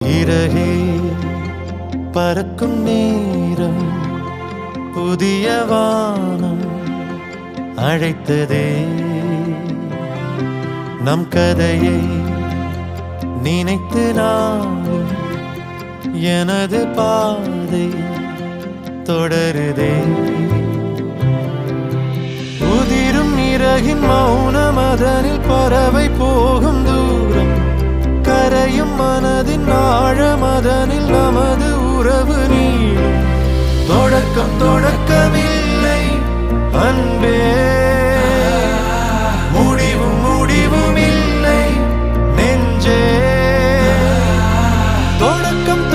இறகே பறக்கும் நேரம் புதிய வானம் அழைத்ததே நம் கதையை நினைத்து நானும் எனது பாதை தொடருதே உதிரும் இறகின் மௌனம் அதனில் பறவை போகும் தூரம் கரையும் மனதின் ஆழம் அதனில் நமது உறவு நீளும் தொடக்கமில்லை அன்பே முடிவும் இல்லை நெஞ்சே தொடக்கம்